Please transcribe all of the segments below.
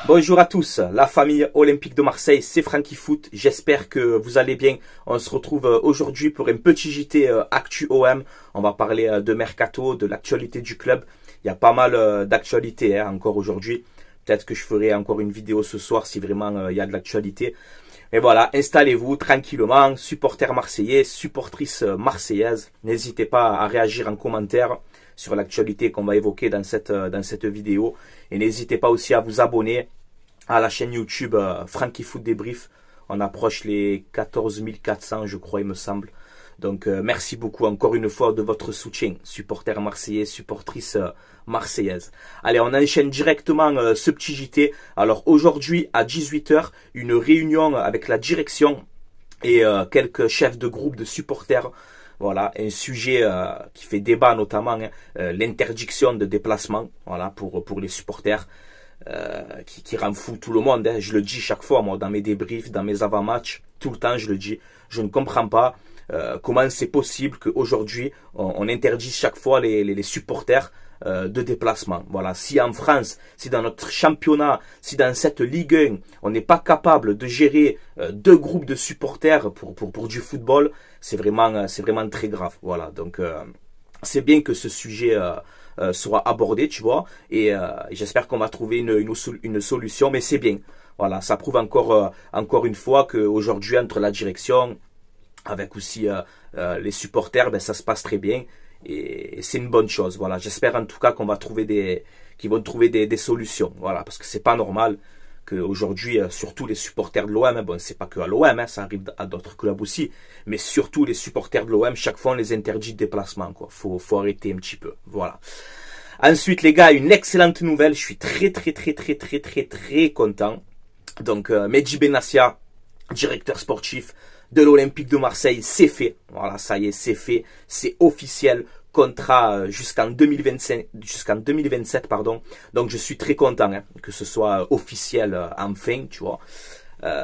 Bonjour à tous, la famille olympique de Marseille, c'est Franky Foot. J'espère que vous allez bien. On se retrouve aujourd'hui pour un petit JT Actu OM. On va parler de Mercato, de l'actualité du club. Il y a pas mal d'actualités encore aujourd'hui. Peut-être que je ferai encore une vidéo ce soir si vraiment il y a de l'actualité. Mais voilà, installez-vous tranquillement, supporters marseillais, supportrices marseillaises. N'hésitez pas à réagir en commentaire sur l'actualité qu'on va évoquer dans cette vidéo. Et n'hésitez pas aussi à vous abonner à la chaîne YouTube Franky Foot Débrief. On approche les 14 400, je crois, il me semble. Donc, merci beaucoup encore une fois de votre soutien, supporters marseillais, supportrices marseillaises. Allez, on enchaîne directement ce petit JT. Alors, aujourd'hui, à 18 h, une réunion avec la direction et quelques chefs de groupe de supporters. Voilà, un sujet qui fait débat notamment, l'interdiction de déplacement, voilà, pour les supporters, qui rend fou tout le monde. Je le dis chaque fois, moi, dans mes débriefs, dans mes avant-matchs, tout le temps, je le dis. Je ne comprends pas comment c'est possible qu'aujourd'hui, on interdise chaque fois les supporters de déplacement. Voilà, si en France, si dans notre championnat, si dans cette Ligue 1, on n'est pas capable de gérer deux groupes de supporters pour du football, c'est vraiment très grave. Voilà, donc c'est bien que ce sujet soit abordé, tu vois, et j'espère qu'on va trouver une solution, mais c'est bien. Voilà, ça prouve encore une fois qu'aujourd'hui, entre la direction, avec aussi les supporters, ben, ça se passe très bien. Et c'est une bonne chose. Voilà, j'espère en tout cas qu'on va trouver qu'ils vont trouver des solutions. Voilà, parce que c'est pas normal qu'aujourd'hui, surtout les supporters de l'OM, bon, c'est pas que à l'OM, hein, ça arrive à d'autres clubs aussi, mais surtout les supporters de l'OM, chaque fois on les interdit de déplacement, quoi. Faut arrêter un petit peu. Voilà. Ensuite, les gars, une excellente nouvelle. Je suis très content. Donc, Mehdi Benassia, directeur sportif de l'Olympique de Marseille, c'est fait. Voilà, ça y est, c'est fait. C'est officiel. Contrat jusqu'en 2027, pardon. Donc, je suis très content que ce soit officiel enfin, tu vois.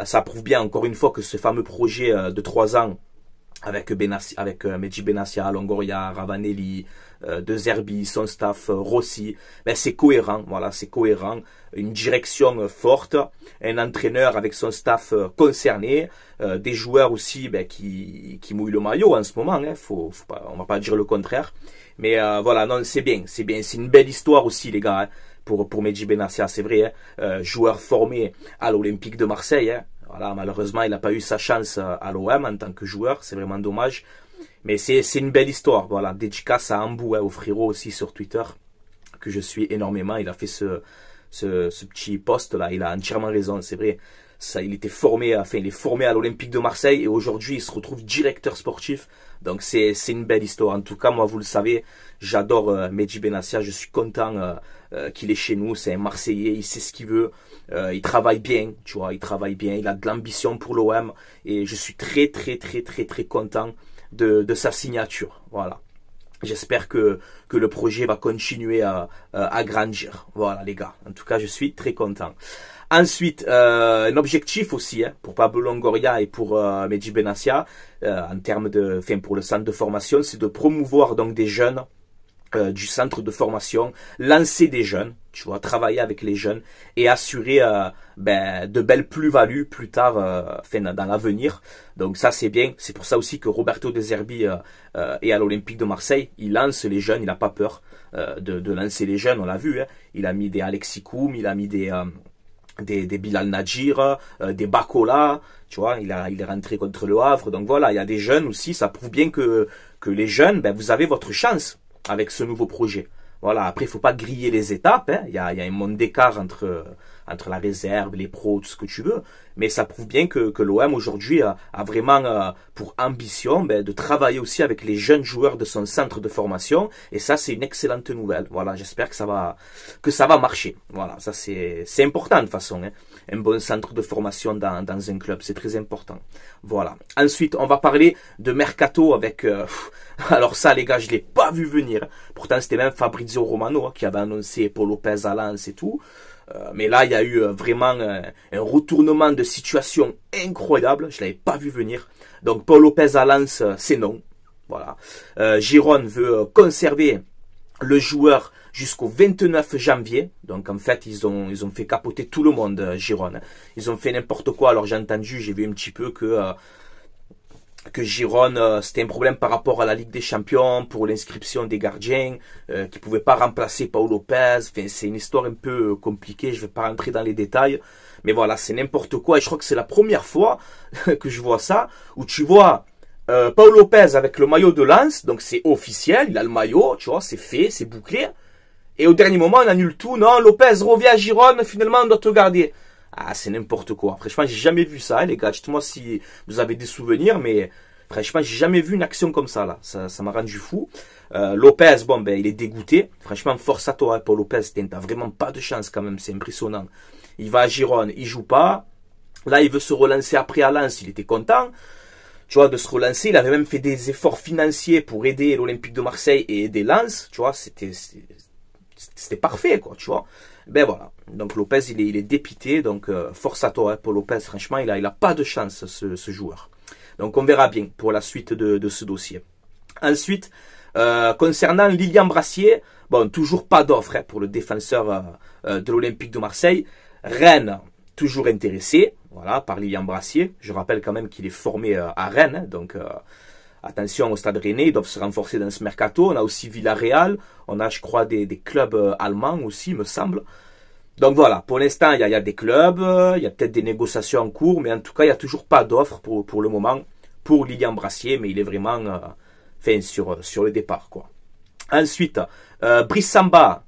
Ça prouve bien, encore une fois, que ce fameux projet de 3 ans avec Mehdi Benassia, Longoria, Ravanelli, De Zerbi, son staff, Rossi, ben c'est cohérent, voilà, c'est cohérent, une direction forte, un entraîneur avec son staff concerné, des joueurs aussi ben, qui mouillent le maillot en ce moment, hein, on va pas dire le contraire, mais voilà, non, c'est bien, c'est une belle histoire aussi les gars, hein, pour Mehdi Benassia, c'est vrai, hein, joueur formé à l'Olympique de Marseille, hein. Voilà, malheureusement, il n'a pas eu sa chance à l'OM en tant que joueur. C'est vraiment dommage. Mais c'est une belle histoire. Voilà, dédicace à Ambou, hein, au frérot aussi sur Twitter, que je suis énormément. Il a fait ce petit post-là. Il a entièrement raison, c'est vrai. Ça, il est formé à l'Olympique de Marseille et aujourd'hui, il se retrouve directeur sportif. Donc, c'est une belle histoire. En tout cas, moi, vous le savez, j'adore Mehdi Benassia. Je suis content qu'il est chez nous. C'est un Marseillais. Il sait ce qu'il veut. Il travaille bien, tu vois. Il travaille bien. Il a de l'ambition pour l'OM. Et je suis très content de sa signature. Voilà. J'espère que le projet va continuer à grandir. Voilà, les gars. En tout cas, je suis très content. Ensuite, un objectif aussi pour Pablo Longoria et pour Mehdi Benassia, en termes pour le centre de formation, c'est de promouvoir donc des jeunes du centre de formation, lancer des jeunes, tu vois, travailler avec les jeunes et assurer de belles plus-values plus tard, dans l'avenir. Donc ça c'est bien. C'est pour ça aussi que Roberto De Zerbi est à l'Olympique de Marseille. Il lance les jeunes, il n'a pas peur de lancer les jeunes. On l'a vu. Hein. Il a mis des Alexis Koum, il a mis des Bilal Nadjir, des Bakola, tu vois, il est rentré contre le Havre. Donc voilà, il y a des jeunes aussi. Ça prouve bien que les jeunes, ben vous avez votre chance avec ce nouveau projet. Voilà, après, il faut pas griller les étapes. Hein. Il y a un monde d'écart entre la réserve, les pros, tout ce que tu veux. Mais ça prouve bien que l'OM aujourd'hui a vraiment pour ambition de travailler aussi avec les jeunes joueurs de son centre de formation. Et ça, c'est une excellente nouvelle. Voilà, j'espère que ça va marcher. Voilà, ça c'est important de toute façon. Hein. Un bon centre de formation dans un club, c'est très important. Voilà. Ensuite, on va parler de Mercato avec... alors ça, les gars, je l'ai pas vu venir. Pourtant, c'était même Fabrizio Romano qui avait annoncé Paul Lopez à Lens et tout. Mais là, il y a eu vraiment un retournement de situation incroyable. Je l'avais pas vu venir. Donc, Paul Lopez à Lens, c'est non. Voilà. Giron veut conserver le joueur jusqu'au 29 janvier. Donc en fait, ils ont fait capoter tout le monde, Girone. Ils ont fait n'importe quoi. Alors j'ai entendu, j'ai vu un petit peu que Girone, c'était un problème par rapport à la Ligue des Champions pour l'inscription des gardiens, qui pouvaient pas remplacer Paul Lopez. Enfin, c'est une histoire un peu compliquée, je vais pas rentrer dans les détails. Mais voilà, c'est n'importe quoi. Et je crois que c'est la première fois que je vois ça, où tu vois Paul Lopez avec le maillot de Lens, donc c'est officiel, il a le maillot, tu vois, c'est fait, c'est bouclé. Et au dernier moment, on annule tout. Non, Lopez revient à Girone, finalement on doit te garder. Ah, c'est n'importe quoi. Franchement, j'ai jamais vu ça, les gars. Dites-moi si vous avez des souvenirs, mais franchement, j'ai jamais vu une action comme ça, là. Ça m'a rendu fou. Lopez, bon, ben, il est dégoûté. Franchement, force à toi, hein, Paul Lopez. T'as vraiment pas de chance, quand même. C'est impressionnant. Il va à Girone, il joue pas. Là, il veut se relancer après à Lens. Il était content, tu vois, de se relancer. Il avait même fait des efforts financiers pour aider l'Olympique de Marseille et aider Lens. Tu vois, c'était parfait, quoi, tu vois. Ben voilà. Donc Lopez, il est dépité. Donc force à toi, hein, Paul Lopez. Franchement, il a pas de chance, ce joueur. Donc on verra bien pour la suite de ce dossier. Ensuite, concernant Lilian Brassier, bon, toujours pas d'offre, hein, pour le défenseur de l'Olympique de Marseille. Rennes, toujours intéressé, voilà, par Lilian Brassier. Je rappelle quand même qu'il est formé à Rennes, hein, donc attention au Stade Rennais, ils doivent se renforcer dans ce mercato. On a aussi Villarreal, on a, je crois, des clubs allemands aussi, me semble. Donc voilà, pour l'instant, il y a des clubs, il y a peut-être des négociations en cours, mais en tout cas, il n'y a toujours pas d'offre pour le moment pour Lilian Brassier, mais il est vraiment sur le départ, quoi. Ensuite, Brice Samba,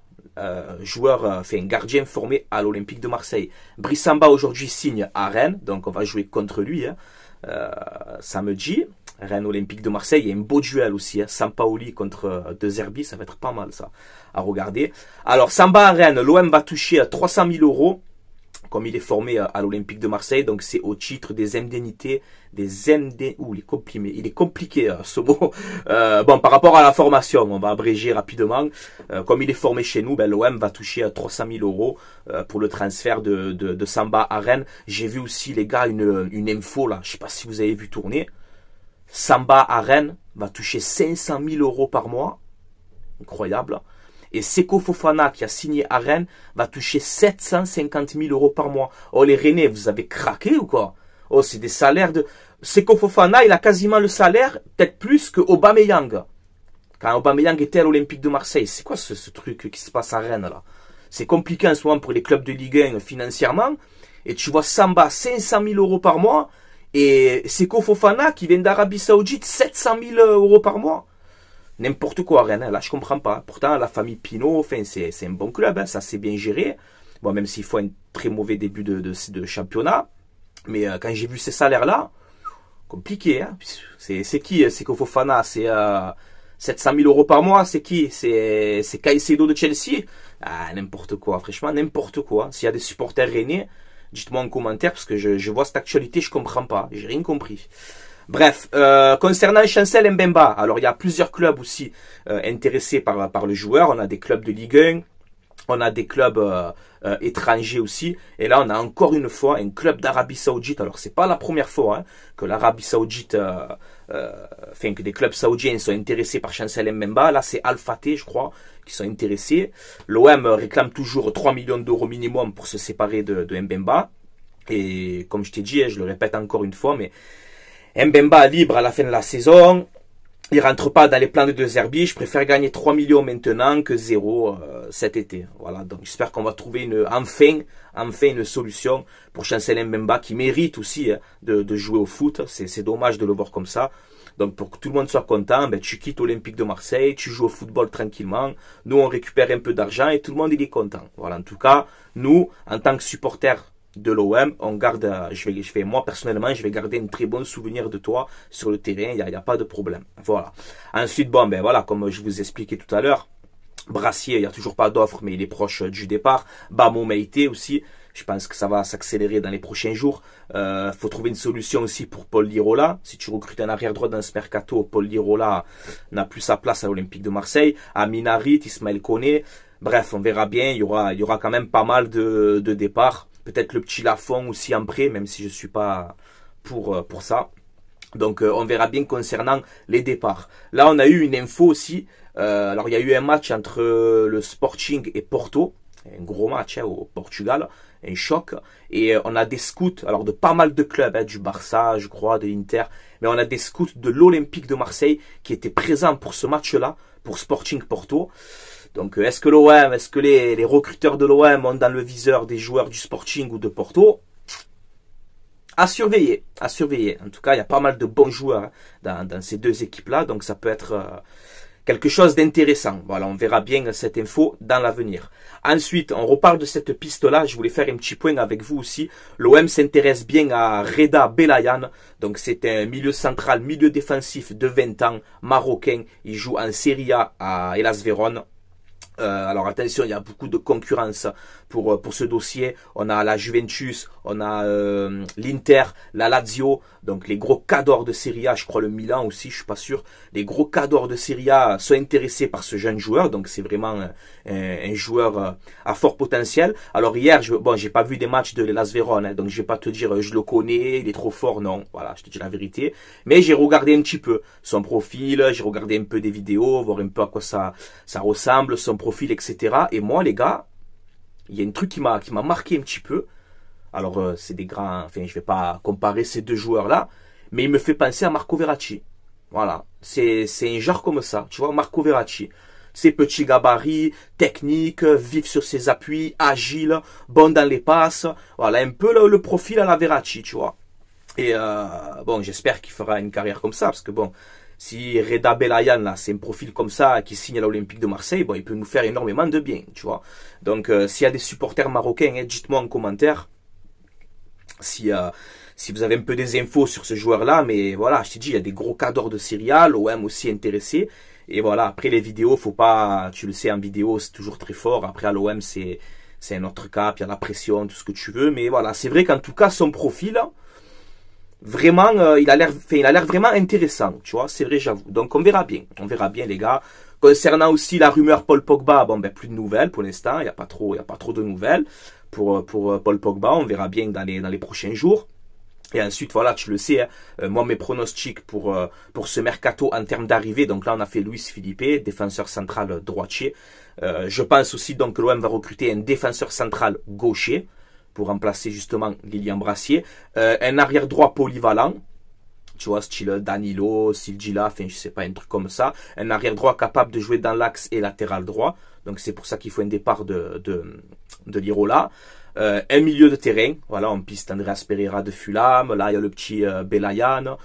joueur, gardien formé à l'Olympique de Marseille. Brice Samba aujourd'hui signe à Rennes, donc on va jouer contre lui, hein, samedi. Rennes Olympique de Marseille, il y a un beau duel aussi, hein, Sampaoli contre De Zerbi, ça va être pas mal ça à regarder. Alors Samba à Rennes, l'OM va toucher à 300 000 euros, comme il est formé à l'Olympique de Marseille, donc c'est au titre des indemnités, il est compliqué ce mot. Bon, par rapport à la formation, on va abréger rapidement. Comme il est formé chez nous, ben, l'OM va toucher à 300 000 euros pour le transfert de Samba à Rennes. J'ai vu aussi, les gars, une info là, je sais pas si vous avez vu tourner. Samba à Rennes va toucher 500 000 euros par mois. Incroyable. Et Seko Fofana, qui a signé à Rennes, va toucher 750 000 euros par mois. Oh, les Rennais, vous avez craqué ou quoi? Oh, c'est des salaires de... Seko Fofana, il a quasiment le salaire, peut-être plus que Aubameyang. Quand Aubameyang était à l'Olympique de Marseille. C'est quoi ce truc qui se passe à Rennes, là? C'est compliqué en ce moment pour les clubs de Ligue 1 financièrement. Et tu vois Samba, 500 000 euros par mois. Et Seko Fofana, qui vient d'Arabie Saoudite, 700 000 euros par mois. N'importe quoi, Rennes, hein. Là, je comprends pas. Pourtant, la famille Pinot, enfin, c'est un bon club, hein. Ça, c'est bien géré. Bon, même s'il faut un très mauvais début de championnat. Mais quand j'ai vu ces salaires-là, compliqué, hein. C'est qui, Seko Fofana? C'est 700 000 euros par mois, c'est qui? C'est Caicedo de Chelsea? Ah, n'importe quoi, franchement, n'importe quoi. S'il y a des supporters rennais, dites-moi en commentaire, parce que je vois cette actualité, je comprends pas. J'ai rien compris. Bref, concernant Chancel Mbemba, alors il y a plusieurs clubs aussi intéressés par le joueur. On a des clubs de Ligue 1, on a des clubs étrangers aussi. Et là, on a encore une fois un club d'Arabie Saoudite. Alors, c'est pas la première fois, hein, que l'Arabie Saoudite, que des clubs saoudiens sont intéressés par Chancel Mbemba. Là, c'est Al Fateh, je crois, qui sont intéressés. L'OM réclame toujours 3 millions d'euros minimum pour se séparer de Mbemba. Et comme je t'ai dit, je le répète encore une fois, mais Mbemba libre à la fin de la saison. Il rentre pas dans les plans de Zerbi. Je préfère gagner 3 millions maintenant que 0 cet été. Voilà. Donc j'espère qu'on va trouver enfin une solution pour Chancel Mbemba, qui mérite aussi, hein, de jouer au foot. C'est dommage de le voir comme ça. Donc pour que tout le monde soit content, ben, tu quittes Olympique de Marseille, tu joues au football tranquillement. Nous, on récupère un peu d'argent et tout le monde il est content. Voilà. En tout cas, nous, en tant que supporters de l'OM, on garde, moi personnellement, je vais garder un très bon souvenir de toi sur le terrain, il n'y a pas de problème. Voilà. Ensuite, bon, ben voilà, comme je vous expliquais tout à l'heure, Brassier, il n'y a toujours pas d'offre, mais il est proche du départ. Bamo Meïté aussi, je pense que ça va s'accélérer dans les prochains jours. Faut trouver une solution aussi pour Paul Lirola. Si tu recrutes un arrière-droit dans ce mercato, Paul Lirola n'a plus sa place à l'Olympique de Marseille. Amin Harit, Ismaël Koné, bref, on verra bien, il y aura quand même pas mal de départs. Peut-être le petit Lafont aussi en prêt, même si je ne suis pas pour ça. Donc on verra bien concernant les départs. Là, on a eu une info aussi Alors il y a eu un match entre le Sporting et Porto, un gros match au Portugal, un choc. Et on a des scouts, alors de pas mal de clubs, du Barça, je crois, de l'Inter, mais on a des scouts de l'Olympique de Marseille qui étaient présents pour ce match-là, pour Sporting Porto. Donc est-ce que l'OM, est-ce que les recruteurs de l'OM ont dans le viseur des joueurs du Sporting ou de Porto? À surveiller, à surveiller. En tout cas, il y a pas mal de bons joueurs dans ces deux équipes-là, donc ça peut être quelque chose d'intéressant. Voilà, on verra bien cette info dans l'avenir. Ensuite, on reparle de cette piste-là. Je voulais faire un petit point avec vous aussi. L'OM s'intéresse bien à Reda Belayan. Donc, c'est un milieu central, milieu défensif de 20 ans, marocain. Il joue en Serie A à Hellas Vérone. Alors attention, il y a beaucoup de concurrence pour ce dossier. On a la Juventus, on a l'Inter, la Lazio, donc les gros cadors de Serie A, je crois le Milan aussi, je suis pas sûr. Les gros cadors de Serie A sont intéressés par ce jeune joueur, donc c'est vraiment un joueur à fort potentiel. Alors hier, j'ai pas vu des matchs de l'Hellas Vérone, donc je vais pas te dire je le connais, il est trop fort, non. Voilà, je te dis la vérité. Mais j'ai regardé un petit peu son profil, j'ai regardé un peu des vidéos, voir un peu à quoi ça ressemble, son profil, etc. Et moi, les gars, il y a un truc qui m'a marqué un petit peu. Alors, c'est des grands... Enfin, je vais pas comparer ces deux joueurs-là, mais il me fait penser à Marco Verratti. Voilà. C'est un genre comme ça. Tu vois, Marco Verratti. Ses petits gabarits, technique, vif sur ses appuis, agile, bon dans les passes. Voilà, un peu le profil à la Verratti, tu vois. Et bon, j'espère qu'il fera une carrière comme ça, parce que bon... Si Reda Belayan, là, c'est un profil comme ça, qui signe à l'Olympique de Marseille, bon, il peut nous faire énormément de bien, tu vois. Donc, s'il y a des supporters marocains, dites-moi en commentaire si vous avez un peu des infos sur ce joueur-là. Mais voilà, je t'ai dit, il y a des gros cadors de Serie A, l'OM aussi intéressé. Et voilà, après les vidéos, faut pas, tu le sais, en vidéo, c'est toujours très fort. Après, à l'OM, c'est un autre cap, il y a la pression, tout ce que tu veux. Mais voilà, c'est vrai qu'en tout cas, son profil... Vraiment, il a l'air vraiment intéressant, tu vois, c'est vrai, j'avoue. Donc on verra bien, les gars. Concernant aussi la rumeur Paul Pogba, bon ben plus de nouvelles pour l'instant, il n'y a pas trop de nouvelles pour Paul Pogba. On verra bien dans les prochains jours. Et ensuite, voilà, tu le sais, hein, moi mes pronostics pour ce mercato en termes d'arrivée. Donc là, on a fait Luis Felipe, défenseur central droitier. Je pense aussi donc que l'OM va recruter un défenseur central gaucher, pour remplacer justement Lilian Brassier. Un arrière droit polyvalent, tu vois, style Danilo, Silgila, enfin je sais pas, un truc comme ça. Un arrière droit capable de jouer dans l'axe et latéral droit. Donc c'est pour ça qu'il faut un départ de Lirola. Un milieu de terrain, voilà, on piste Andreas Pereira de Fulham. Là il y a le petit Belayan,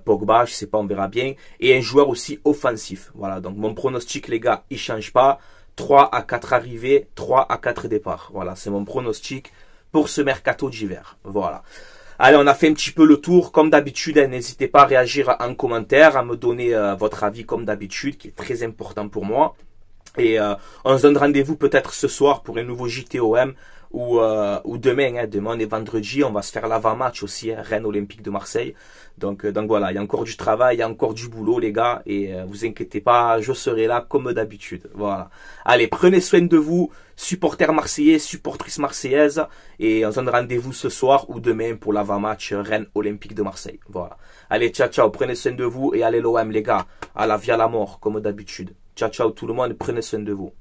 Pogba, je sais pas, on verra bien. Et un joueur aussi offensif. Voilà, donc mon pronostic les gars, il change pas. 3 à 4 arrivées, 3 à 4 départs. Voilà, c'est mon pronostic pour ce mercato d'hiver. Voilà. Allez, on a fait un petit peu le tour. Comme d'habitude, n'hésitez pas à réagir en commentaire, à me donner votre avis comme d'habitude, qui est très important pour moi. Et on se donne rendez-vous peut-être ce soir pour un nouveau JTOM ou demain. Hein, demain, on est vendredi, on va se faire l'avant-match aussi, hein, Rennes Olympique de Marseille. Donc voilà, il y a encore du travail, il y a encore du boulot les gars. Et vous inquiétez pas, je serai là comme d'habitude. Voilà. Allez, prenez soin de vous, supporters marseillais, supportrices marseillaises. Et on se donne rendez-vous ce soir ou demain pour l'avant-match Rennes Olympique de Marseille. Voilà. Allez, ciao, ciao, prenez soin de vous et allez l'OM les gars. À la vie à la mort, comme d'habitude. Ciao, ciao tout le monde, prenez soin de vous.